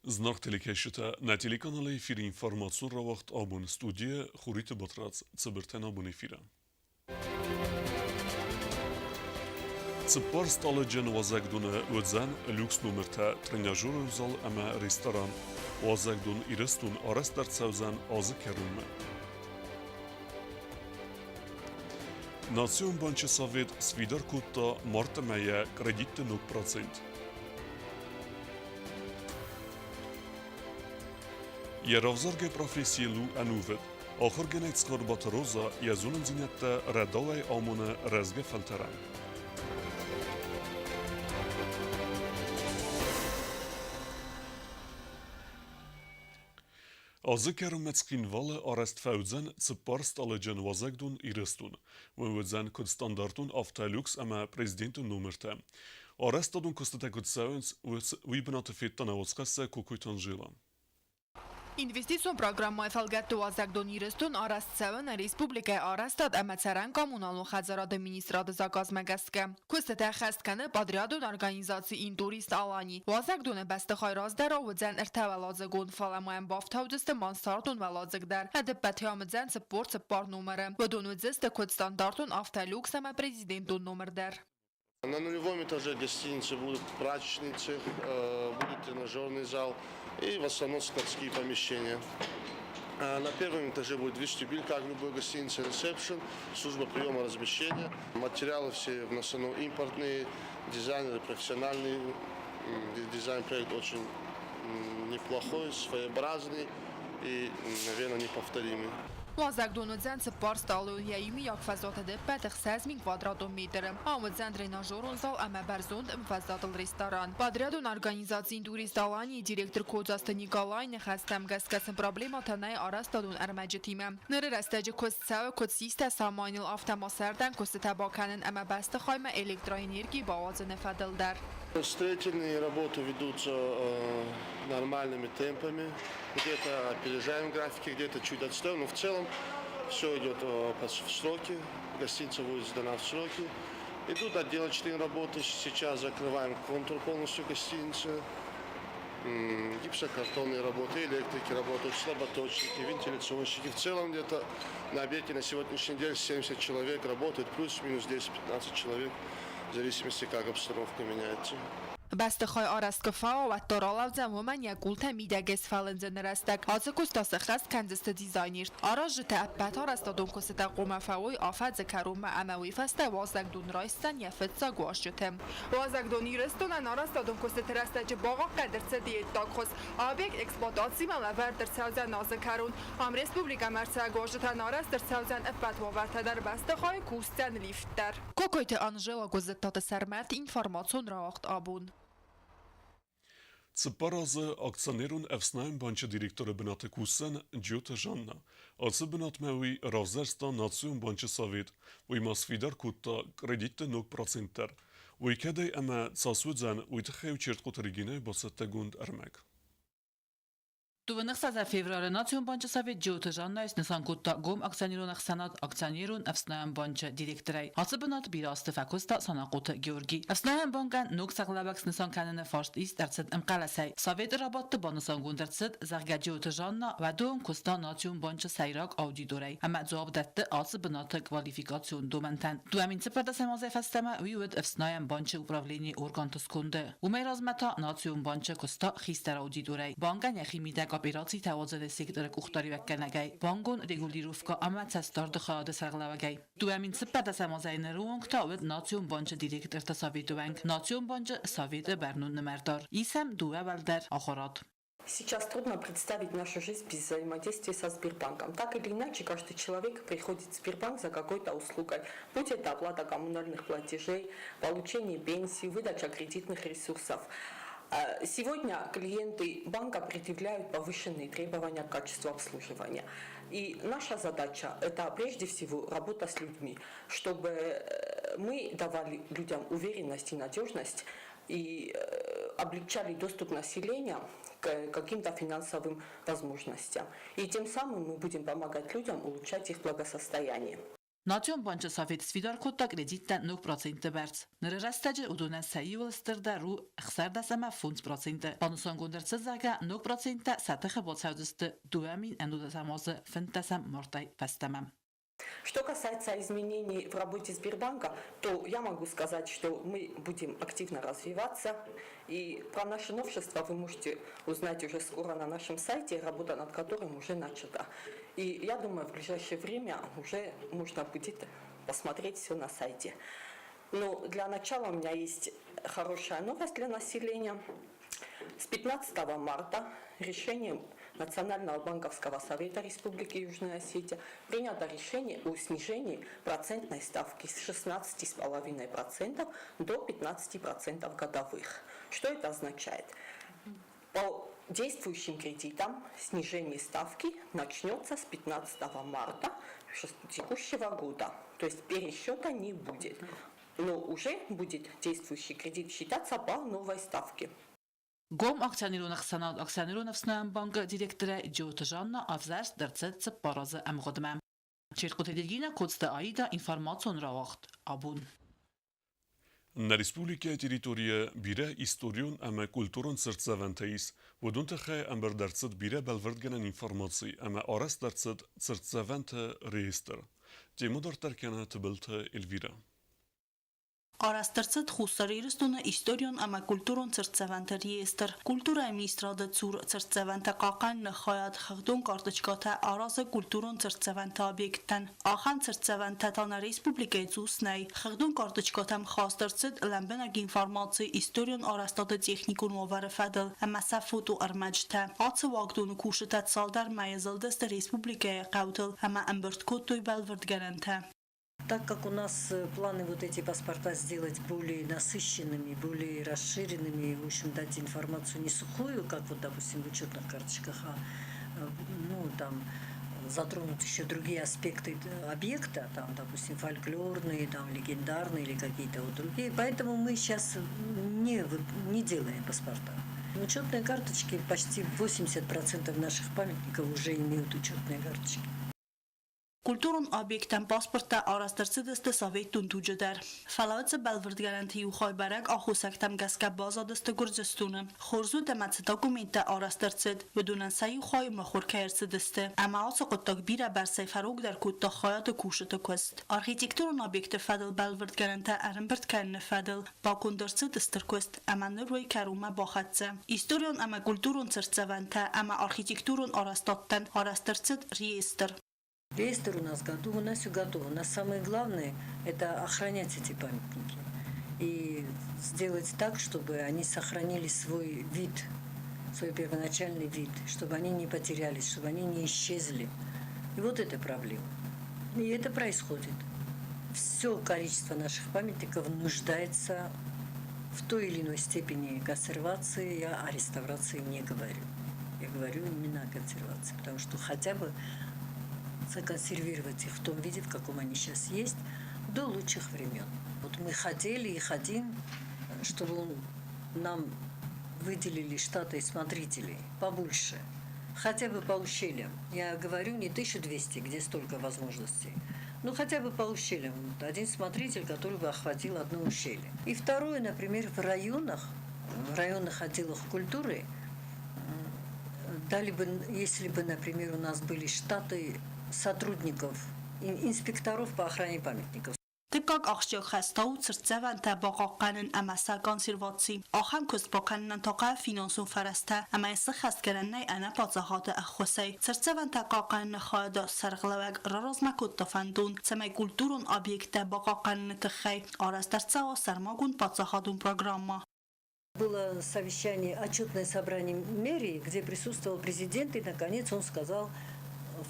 Знак телекешите на телеканале эфир информацион ра вақт абун студия хурит батрац цибиртен абун эфира. Ципар сталы джен вазагдуны өдзен люкс номерта тренажер зал ама ресторан вазагдун ирестун арастар цавзен азы керунме. Национ банчы совет свидар кутта марта мая кредитты 0%. Яровзарге профессиялу анувет. Ахыр генет скорбат роза язунын зинетте редалай амуны резге фальтеран. Azı kerumetskin vale arrest feudzen цепарст аледжен вазагдун ирестун. Выведзен код стандартун автолюкс ама президентун номерте. Аррестадун костете код сеунс вибната феттана оскасе кукуйтан жила. Investițion programma falgattu azagdon irestun arastseven Respublika arastad emetszeren kommunalno hadzarada ministrada zagazmegeszke. Köztete xestkene padriadon organizáci inturist alani. Azagdon beste hajrazdara udzen ertevelazzagon falamoyen bafthaudeste mansarton velazagdar. Edepet hamedzen support numere. Vadon udzeste kod standarton aftalux ema prezidentun numerdar. На нулевом этаже гостиницы будут прачечный цех, будет тренажерный зал и в основном складские помещения. На первом этаже будет вестибюль, как в любой гостинице, ресепшн, служба приема размещения. Материалы все в основном импортные, дизайнеры профессиональные. Дизайн-проект очень неплохой, своеобразный и, наверное, неповторимый. Azagdon udzen цепар сталуяими якфазот edepet 100,000 квадратметр. Амудzen тренажерон зал ама барзонд мфазатл ресторан. Подрядон организации турист алани директор Кодзаста Николай нехастам гескасен проблема танай арастадон армаджетиме. Нерестеджи костсау кодсиста саманил автомасерден костетабаканен ама баста хайма электроэнергии бавазен фадалдар. Строительные работы ведутся нормальными темпами. Где-то опережаем графики, где-то чуть отстаем, но в целом все идет в сроки. Гостиница будет сдана в сроки. Идут отделочные работы. Сейчас закрываем контур полностью гостиницы. Гипсокартонные работы, электрики работают, слаботочники, вентиляционщики. В целом где-то на объекте на сегодняшний день 70 человек работает, плюс-минус 10-15 человек, в зависимости, как обстановка меняется. Бستخای آرستکفا و ترالاوزن ومن یکولت میدگس فلنزن رستک آزکوستاس خست کنزست دیزاینیر آراج تأبت آرستادون کست قوم فوی آفت ذکروم اموی فسته وازگدون رایستن یفت ساگواش جتم وازگدون ایرستون آرستادون کست رستج باقا قدر سدیت داکخوز آبیک اکسپلاتاسی ملور در سوزن نازکرون ام رسپوبلیکا مرساگواش جتن آرست در سوزن افت وورت در بستخای کوستن لیفتر کوکویت آنژلا گزتات سرمت اینفورماسیون را وقت آبون Цепаразы акционерун эфснаем банча директора бинаты куссен Джота Жанна. Асы бинат мэуи равзерста национ банча совет. Уйма свидар кутта кредитте 0%. Уйкадей эма цасудзен уйтахеу чертқут регине басетте гунд эрмек. Тувенах за февраля Национ банча совет Джота Жанна из Несанкутта гом акционерунах санат акционерун эфснаем банча директорай. Асыбынат бирасты факуста санакута Георгий. Эфснаем банкан нук саглабакс Несан канене фашт ист эрцет эмкаласай. Совет рабатты банысан гундерцет зарга Джота Жанна ва дом куста Национ банча сайрак аудиторай. Ама зуаб датты асыбынат квалификацион доментан. Дуамин цепрда самазай фастама уюд эфснаем банча управление органтус кунде. Умейразмата Национ банча куста хистер аудиторай. Банкан яхимида operații tevazede sektor kuxtari vekkenegei. Bangon regulirovka amat start xade sarglavegei. Tu amin sepeda samazayne ruang tavet Nation Bank direktor ta Sovetbank. Nation Bank Совет Бернун Номердар. Исам дуа валдар ахарат. Сейчас трудно представить нашу жизнь без взаимодействия со Сбербанком. Так или иначе, каждый человек приходит в Сбербанк за какой-то услугой. Будь это оплата коммунальных платежей, получение пенсии, выдача кредитных ресурсов. Сегодня клиенты банка предъявляют повышенные требования к качеству обслуживания. И наша задача – это прежде всего работа с людьми, чтобы мы давали людям уверенность и надежность и облегчали доступ населения к каким-то финансовым возможностям. И тем самым мы будем помогать людям улучшать их благосостояние. Նացիոն բանկը սավետ սվիդար կոտա կրեդիտը 9% բերց։ Նրերաստաջը ուդունեն սայիվլ ստրդարու խսարդասամա ֆունց %. Պանուսան գոնդերցը զագա 9% սատեղը բոցարդստը դուամին էնդուդասամոզը ֆնտասամ մորтай фестамам. Что касается изменений в работе Сбербанка, то я могу сказать, что мы будем активно развиваться. И про наши новшества вы можете узнать уже скоро на нашем сайте, работа над которым уже начата. И я думаю, в ближайшее время уже можно будет посмотреть все на сайте. Но для начала у меня есть хорошая новость для населения. С 15 марта решением Национального банковского совета Республики Южная Осетия принято решение о снижении процентной ставки с 16,5% до 15% годовых. Что это означает? По действующим кредитам снижение ставки начнется с 15 марта текущего года. То есть пересчета не будет. Но уже будет действующий кредит считаться по новой ставке. Գոմ ակցիաներոնը խսանալ ակցիաներոնը վսնայան բանկը դիրեկտորը Ջոթ Ժաննա ավզարս դրծեց պարազը ամղոդմամ։ Չերկոտեդիրգինա կոստը այդա ինֆորմացիոն ռաղախտ աբուն։ На республике территория бире историон ама культурон церцевентеис, водунте хе амбердарцет бире белвертгенен информации, ама арас дарцет церцевенте реестр. Тему дартаркена тбилте Эльвира. Արաստրծդ խուսարիրստունը իստորիոն ամա կուլտուրոն ծրծավանտեր եստր, կուլտուրայ միստրադը ծուր ծրծավանտը կաղան նխայատ խղդոն կարտոչկաթա արազը կուլտուրոն ծրծավանտը աբյեկտան, ախան ծրծավանտը տանա ռեսպուբլիկայ ծուսնայ, խղդոն կարտոչկաթամ խաստրծդ լամբենագ ինվարմացի իստորիոն արաստադը տեխնիկուն մովարը ֆադլ, ամասա ֆոտո արմաջտա, ացը վագդոնը կուշտատ սալդար մայեզալդստը ռեսպուբլիկայ qawtl, ամա ամբրտկոտ տոյ բալվրդ гаранта. Так как у нас планы вот эти паспорта сделать более насыщенными, более расширенными, в общем, дать информацию не сухую, как вот, допустим, в учетных карточках, а ну, там затронуть еще другие аспекты объекта, там, допустим, фольклорные, там, легендарные или какие-то вот другие. Поэтому мы сейчас не делаем паспорта. Учетные карточки, почти 80% наших памятников уже имеют учетные карточки. Կուլտուրոն աբյեկտան պասպորտը արաստրծդստը սավետ տունտուջդար։ Ֆալավացը բալվրդ գարանտի ու խայբարակ ախուսակտամ գասկա բազադստը գուրձստունը։ Խորզու դեմացը դոկումենտը արաստրծդ, վդունան սայի խայ մխորքայրցդստը։ Ամա ասը կոտակ բիրա բարսայ ֆարոգ դար կուտա խայատը կուշտը կուստ։ Արխիտեկտուրոն աբյեկտը ֆադլ բալվրդ գարանտը արմբրտ կայնը ֆադլ, բակոնդրծդստր կուստ, ամանը ռոյ կարումա բախացը։ Իստորիոն ամա կուլտուրոն ծրծավանտը, ամա արխիտեկտուրոն արաստոտտան, արաստրծդ реестр. Реестр у нас все готово. У нас самое главное – это охранять эти памятники. И сделать так, чтобы они сохранили свой вид, свой первоначальный вид, чтобы они не потерялись, чтобы они не исчезли. И вот эта проблема. И это происходит. Все количество наших памятников нуждается в той или иной степени консервации. Я о реставрации не говорю. Я говорю именно о консервации, потому что хотя бы законсервировать их в том виде, в каком они сейчас есть, до лучших времен. Вот мы хотели и хотим, чтобы нам выделили штаты смотрителей побольше, хотя бы по ущельям. Я говорю не 1200, где столько возможностей, но хотя бы по ущельям. Вот один смотритель, который бы охватил одно ущелье. И второе, например, в районных отделах культуры, дали бы, если бы, например, у нас были штаты сотрудников, инспекторов по охране памятников. Տկակ աղջիկ հաստաու ծրծավան տաբաղականն ամասա կոնսերվացի, ախան կստպականն տողա ֆինանսում ֆարաստա, ամայսը խաստգարաննայ անա պացախատը ախոսայ, ծրծավան տակականն խայդա սարղլավակ ռարազմակոտ տվանդուն, ծմայ կուլտուրուն объект տաբաղականն տխայ, արաստարծաղ սարմագուն պացախատուն программа. Было совещание, отчетное собрание мэрии, где присутствовал президент, и наконец он сказал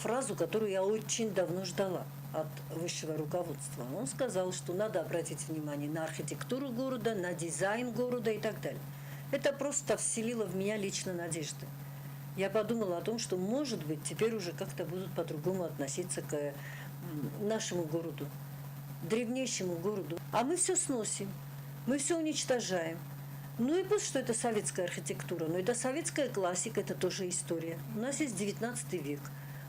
фразу, которую я очень давно ждала от высшего руководства. Он сказал, что надо обратить внимание на архитектуру города, на дизайн города и так далее. Это просто вселило в меня лично надежды. Я подумала о том, что, может быть, теперь уже как-то будут по-другому относиться к нашему городу, древнейшему городу. А мы все сносим, мы все уничтожаем. Ну и пусть, что это советская архитектура, но это советская классика, это тоже история. У нас есть 19 век.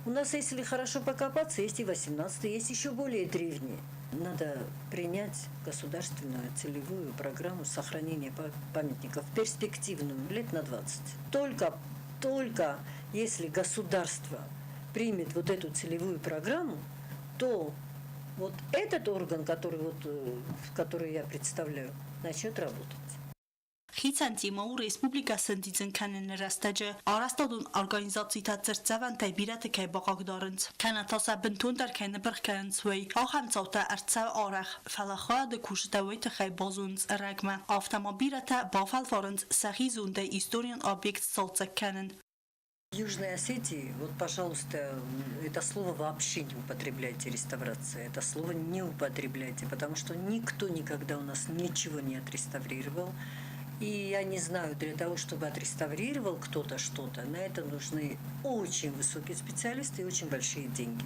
У нас, если хорошо покопаться, есть и 18, есть еще более древние. Надо принять государственную целевую программу сохранения памятников перспективную лет на 20. Только если государство примет вот эту целевую программу, то вот этот орган, который я представляю, начнет работать. Խիցանցիմը ու ռեսպուբլիկա սնդիցն քանեն նրաստաջը արաստոդուն օրգանիզացիա ծրծավան տայբիրատը կայ բաղագդարընց քանաթասա բնթուն դարքայնը բրխքանց վեյ ախամծավտա արծավ արախ ֆալախա դը քուշտավեյ տխայ բոզունց ռագմա ավտոմոբիրատա բավալվորընց սախիզունդե историян объект солцак քանեն В Южной Осетии, вот, пожалуйста, это слово вообще не употребляйте, реставрация. Это слово не употребляйте, потому что никто никогда у нас ничего не отреставрировал. И я не знаю, для того, чтобы отреставрировал кто-то что-то, на это нужны очень высокие специалисты и очень большие деньги.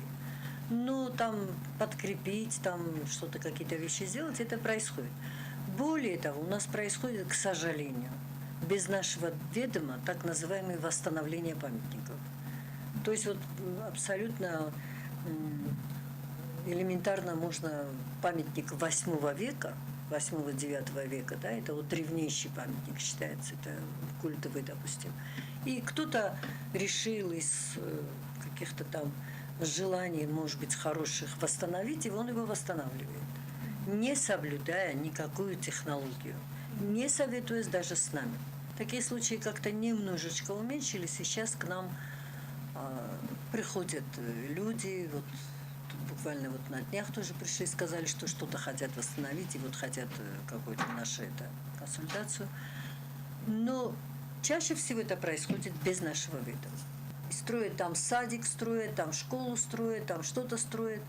Но там подкрепить, там что-то, какие-то вещи сделать, это происходит. Более того, у нас происходит, к сожалению, без нашего ведома так называемое восстановление памятников. То есть вот абсолютно элементарно можно памятник 8 века, 8-9 века, да, это вот древнейший памятник считается, это культовый, допустим. И кто-то решил из каких-то там желаний, может быть, хороших восстановить, и он его восстанавливает, не соблюдая никакую технологию, не советуясь даже с нами. Такие случаи как-то немножечко уменьшились, и сейчас к нам приходят люди, вот буквально вот на днях тоже пришли, сказали, что что-то хотят восстановить, и вот хотят какую-то нашу консультацию. Но чаще всего это происходит без нашего ведома. И строят там садик, строят там школу, строят там что-то строят.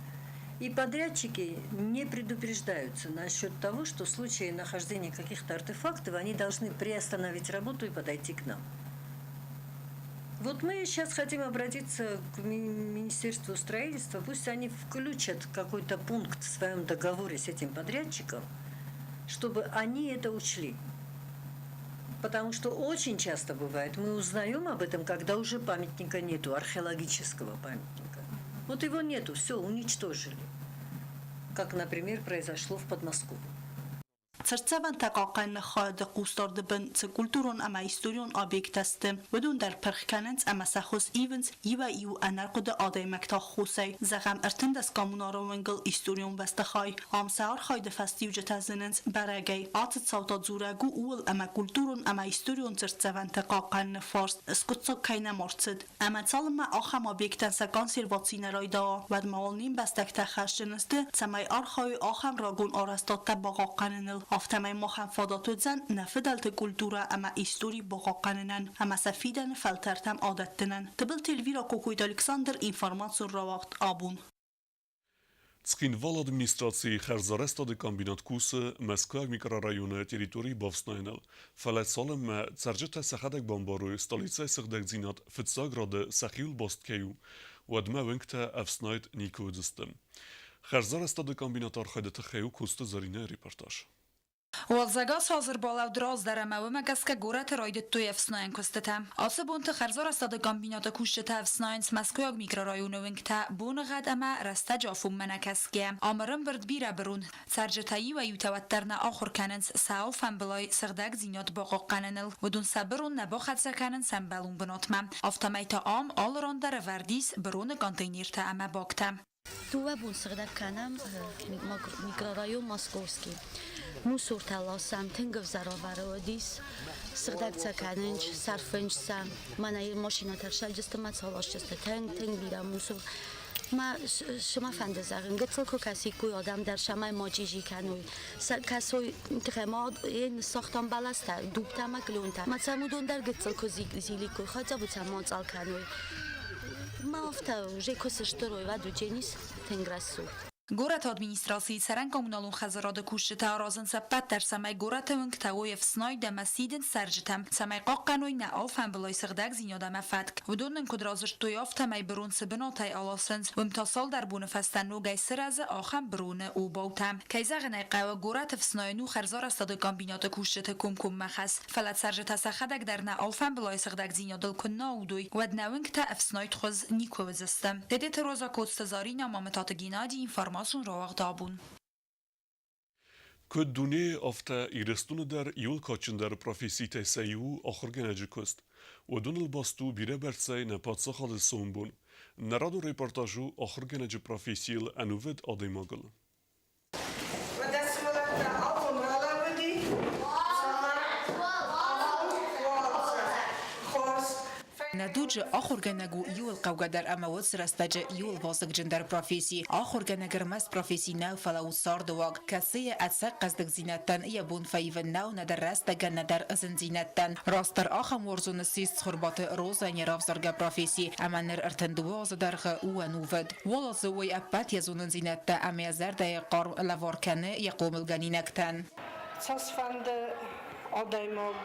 И подрядчики не предупреждаются насчет того, что в случае нахождения каких-то артефактов они должны приостановить работу и подойти к нам. Вот мы сейчас хотим обратиться к Министерству строительства, пусть они включат какой-то пункт в своем договоре с этим подрядчиком, чтобы они это учли. Потому что очень часто бывает, мы узнаем об этом, когда уже памятника нету, археологического памятника. Вот его нету, все, уничтожили. Как, например, произошло в Подмосковье. Ծրծավան տակակայն խայդը կուստոր դբն կուլտուրոն ամա իստորիոն օբյեկտաստը վդուն դար պրխկանենց ամասախոս իվնց իվա իու անարկոդը ադայ մեկտա խոսայ զաղամ ըրտնդաս կամունարովենգլ իստորիոն վաստախայ ամսար խայդը ֆաստի ուջտազնենց բարագայ ածը ծավտա ձուրագու ուլ ամա կուլտուրոն ամա իստորիոն ծրծավան տակակայն ֆորս սկուցոք կայնա մորցդ ամա ծալմա ախամ օբյեկտանսա կոնսերվացիներայդա վադմալնին բաստակտա խաշնստը ծամայ արխայ ախամ ռագուն օրաստոտա բաղականնլ Автомай мохан фадатудзан нафидалты культура ама истории богаканынан ама сафидан фалтартам адаттынан тыбыл телвира кокуйт Александр информацию равахт абун Цкинвал администрации Херзарестады комбинат Кусы Москва микрорайона территории Бовснайнел. Фалет солем царджета сахадек бомбару столица сахдекзинат Фицаграды Сахил Босткею. Уадма венкта Эвснайт Никудзистем. Херзарестады комбинат архайдета Хею Кусты Зарина репортаж. Walzagaz hazır balav draz daramağı megaska gorat raydet toy efsnayn kostete. Asabont xarzar astad kombinata kushte efsnayn Moskva mikrorayonownkta bunagad ama rasta jafum menakaske. Amaram bird bira berun. Sarjetayi ve yutawatterna akhir kanens saufan belay sirdak zinat baqaqanel. ودون صبرون نباخت سکنن سنبالون بناتمم. افتمیت آم آلران در وردیس برون کانتینر تا اما باکتم. تو بونسردک کنم میکرورایون ماسکوسکی. موسور تلاسم تنگف زراورودیس سردک سکننج سرفنج سم من ای ماشینا ترشل جست ما سالاش جست تنگ بیرم موسور ما شما فندزارم گفتم که کسی کوی آدم در شما ماجیجی کنوی کسوی تخماد این ساختم بالاسته دوبتم کلونتم مثلا مودون در گفتم که زیلی کوی خواهد بودم مانزال کنوی ما افتا جه کسش دروی و دو جنیس تنگرسو Գորաթ ադմինիստրացիի ցերան կոմունալուն խազարադը քուշտը արազն սապատ դերսամայ գորաթը ընկտավոյև սնոյ դամասիդն սարջտամ ցամայ qoqqanոյնա aufan բլոյ սղդակ զինյոդամա ֆատկ վդոնն կդրազշտոյով թամայ բրուն սբնոթայ ալասնց վմտասալ դարբունը ֆաստանու գայսրազը ախամ բրունը ու բոթամ կայզաղնայ ყავა գորաթը սնոյնու խարզարաստադը կոմբինատը քուշտը կոմկում մախաս ֆալատ սարջտա սախադակ դարնա aufan բլոյ սղդակ զինյոդլ կնաուդույ վդնավնքտա ֆսնոյ թխոզ նիկովզստը դեդեթ ռոզա կոստազարինա մամտատը գինադի ինֆորմացիոն roag dabun. Köt dune auf der irestune der yulkoçun der profesite seyu ahırgeneci kust. Odunul bastu bire bertsey ne patsaxalı sombun. Narado reportajı ahırgeneci profesil anuvet ademagıl. ندوج آخر گنگو یول قوقدر اما وصل استج یول واسق جندر پروفیسی آخر گنگر مست پروفیسی نو فلاو سار دواق کسی اتسق قصدق زینتن یبون فیون نو ندر رست گن ندر ازن زینتن راستر آخم ورزون سیست خربات روزا نیراف زرگ پروفیسی اما نر ارتن دواز درخ او نوود والا زوی اپت یزون زینت اما زرد قارم لوارکنه یقوم الگنینکتن تصفند آدایماگ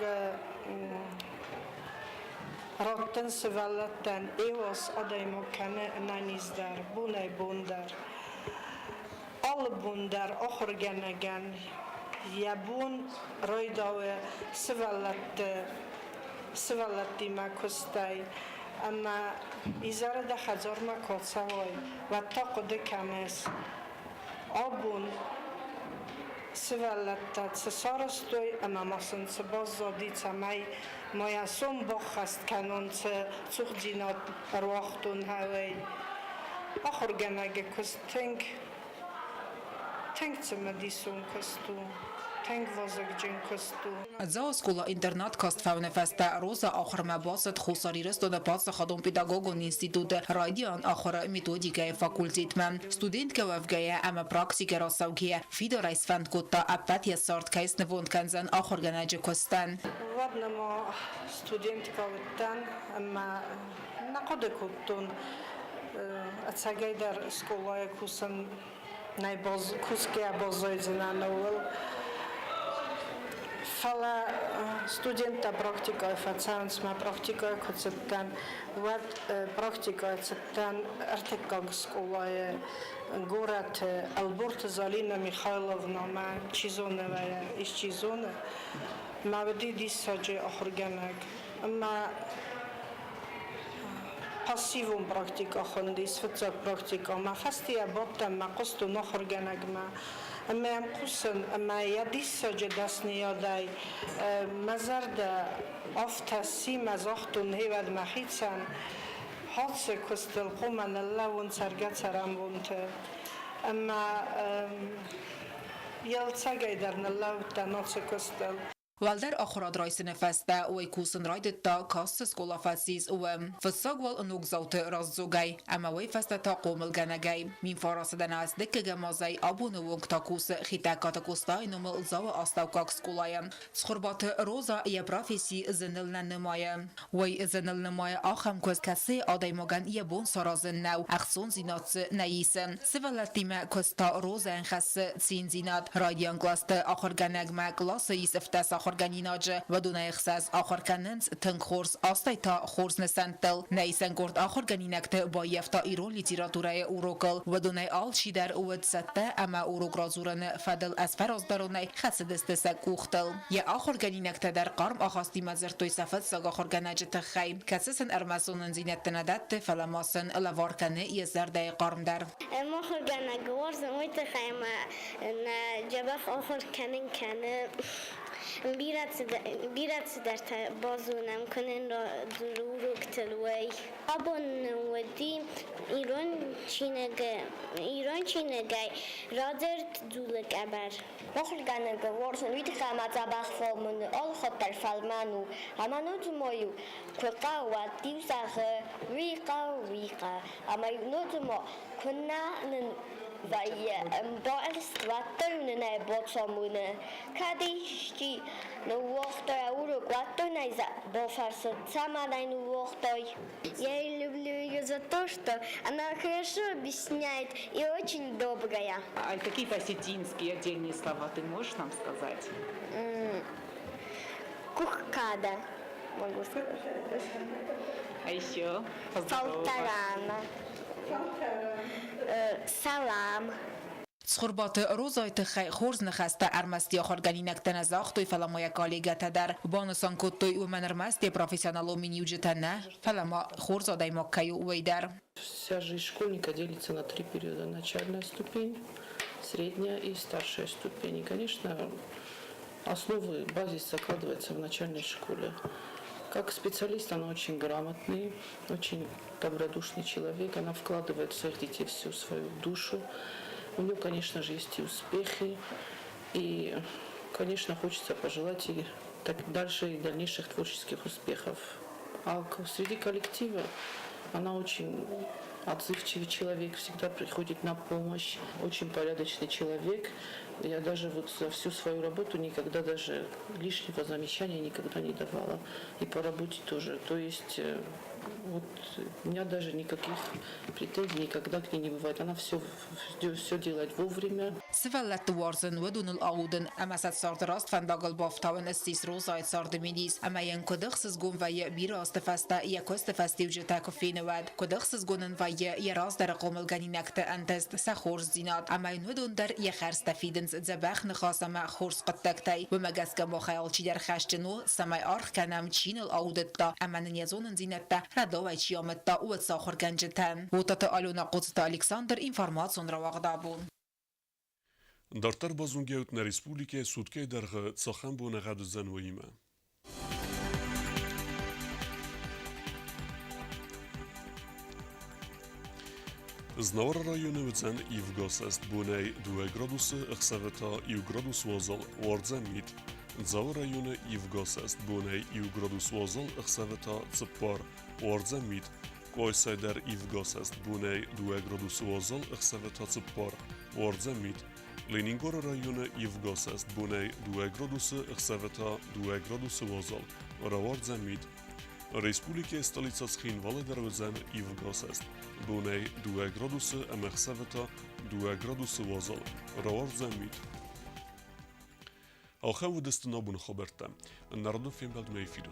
Rotten svalletten evos adaymokkane nanizder, bunay bundar. All bundar ochorgenegen, jabun roidawe svallatti ma kostay. Amma izare da hazor ma kotsavoy, vattaq de kames. Abun svalletta tsarastoy amma masun tsbazadi tsamay moja som bochast kanonce zuchdinat roachtun hawei achorgenage kosteng zum disum kostu teng vozak jin kostu زا اسکولا اینترنت کاست فاونه فستا روزا آخر مباسط خوصاری رستو ده پاس خدم پیداگوگون انستیتوت رایدیان آخر میتودیکای فاکولتیت من ستودنت که وفگایه اما پراکسیک راساوگیه فیدو رایس فند کتا اپت یا سارت کایس نووند کنزن آخر گناجه کستن ładna ma studentka ten ma nakode kutun a cagajdar szkoła kusan najboz kuskia bozoidzena nowel fala studenta praktika facans ma praktika kucetan wat praktika cetan artikal szkoła город Алборта Залина Михайловна ma чизонова из чизона Mavdi disace ahırgenek ama passivum praktika xondis fıtsa praktika ma fastiya bottam ma qostu ahırgenek ma ama am qusan ama ya disace dasni yaday mazarda aftasi mazahtun hevad mahitsan hatse kostel quman lavun sargatsaram bunte ama yaltsagaydarna lavta notse kostel والدر آخراد رایس نفسته و کوسن راید تا کاست سکولا فسیز و فساق وال انوگ زوت رازوگای اما وی فسته تا قوم الگنگای مین فاراسدن از دکه گمازای آبون وگ تا کوس خیتکات کوستای نمال زاو آستاوکاک سکولایم سخربات روزا یا پرافیسی زنل ننمایه وی زنل نمایه آخم کس کسی آدای مگن یه بون سرازن نو اخصون زینات نیسن سوالتیم کستا روزا انخص سین زینات رایدیان گلاست آخر گنگ ما گلاس ایس افتس آخرگانیناج و دونه اخساس آخرکننز تنگ خورس آستی تا خورس نسنتل نیسن گرد آخرگانینکت با یفتا ایرون لیتراتورای اوروکل و دونه آل شیدر اوید سته اما اوروگرازورن فدل از فراز برونه خس دست سکوختل یه آخرگانینکت در قرم آخاستی مزرتوی صفت سگ آخرگانج تخیم کسسن ارمسونن زینت ندت فلماسن لوارکنه یه زرده قرم در آخرگانگ ورزن وی تخیم جبف آخرکنن کنه بیرات در بازونم کنن را درو کتلوی آبون ودی ایران چینگای رادرت دولک ابر آخرگانگ ورزن وی تخیم ازبخ فامون آل خطر فلمانو همانو دمایو کقا و دیوزاخ ویقا اما نو دما کنن Vai balstvattorna bocomune. Kadisti no wachter урокватторна за бофарса самадай ну вахтой. Я люблю ее за то, что она хорошо объясняет и очень добрая. А какие-то осетинские отдельные слова ты можешь нам сказать? Кухкада, могу сказать. А еще? Фалтарана. Салам. سخربات روزایت خی خورز نخسته ارمستی خورگانینک تنزاخت و فلمای کالیگت در بانسان کتوی و منرمستی پروفیسیونالو منیوجت نه فلما خورز آدای مکیو ویدر. Вся жизнь школьника делится на 3 периода. Начальная ступень, средняя и старшая ступень. И, конечно, основы, базис закладывается в начальной школе. Как специалист она очень грамотный, очень добродушный человек. Она вкладывает в своих детей всю свою душу. У нее, конечно же, есть и успехи. И, конечно, хочется пожелать ей так дальше и дальнейших творческих успехов. А среди коллектива она очень отзывчивый человек, всегда приходит на помощь, очень порядочный человек. Я даже вот за всю свою работу никогда даже лишнего замечания никогда не давала. И по работе тоже. То есть вот у меня даже никаких претензий никогда к ней не бывает. Она все делает вовремя. سفلت وارزن ودون الأعودن أما ست صارت راست فنداغل بافتاون استیس روزایت صارد میلیس اما ین کدخسز گون و ی بیراست فسته یکست فستی و جتا کفین ود کدخسز گونن و ی راست در قومل گنی نکت انتست سخورز زیناد اما ین ودون در ی خرست فیدنز زبخ نخواست اما خورز قطکتی و مگس که خیال چی در خشتنو سمای آرخ کنم چین الأعودت تا اما نیزونن زینت تا رداوی چیامت تا و ساخر گنجتن و تا آلونا قدس الکساندر اینفرماسیون را واقع Դարտար բազունգեութն ռեսպուլիկե սուտկե դարղը ծախան բոնեղադը զանվոյիմը։ Znavara rajone vëzën i vgosest bunej 2 gradusë ëksaveta i gradus vozol uardzemit. Zavara rajone i vgosest bunej i gradus vozol ëksaveta cëpar uardzemit. Kojsajder i vgosest bunej 2 gradus vozol ëksaveta cëpar uardzemit. Leningora rajone i vgosest bunej 2 gradusë ëksaveta 2 gradusë vozol uardzemit. Respublike stolica Skinvalle Darvazan i vgosest bunej 2 gradusë e mëksaveta 2 gradusë vozol uardzemit. Au xewu destinabu në khoberta, në radu film bald me i fidu.